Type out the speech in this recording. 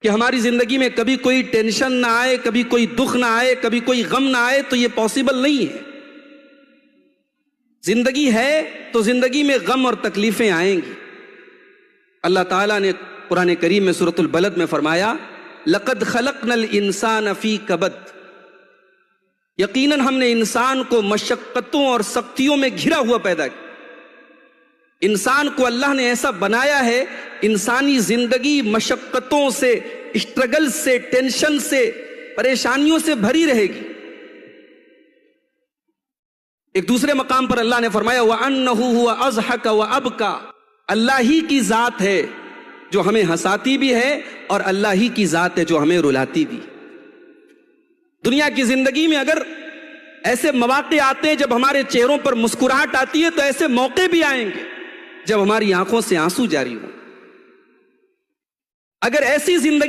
کہ ہماری زندگی میں کبھی کوئی ٹینشن نہ آئے، کبھی کوئی دکھ نہ آئے، کبھی کوئی غم نہ آئے، تو یہ پاسبل نہیں ہے۔ زندگی ہے تو زندگی میں غم اور تکلیفیں آئیں گی۔ اللہ تعالیٰ نے قرآن کریم میں سورۃ البلد میں فرمایا لَقَدْ خَلَقْنَا الْإِنسَانَ فِي كَبَدٍ، یقیناً ہم نے انسان کو مشقتوں اور سختیوں میں گھرا ہوا پیدا کیا۔ انسان کو اللہ نے ایسا بنایا ہے، انسانی زندگی مشقتوں سے، اسٹرگل سے، ٹینشن سے، پریشانیوں سے بھری رہے گی۔ ایک دوسرے مقام پر اللہ نے فرمایا وَأَنَّهُ هُوَ أَضْحَكَ وَأَبْكَى، اللہ ہی کی ذات ہے جو ہمیں ہنساتی بھی ہے اور اللہ ہی کی ذات ہے جو ہمیں رلاتی بھی۔ دنیا کی زندگی میں اگر ایسے مواقع آتے ہیں جب ہمارے چہروں پر مسکراہٹ آتی ہے، تو ایسے موقع بھی آئیں گے جب ہماری آنکھوں سے آنسو جاری ہوں۔ اگر ایسی زندگی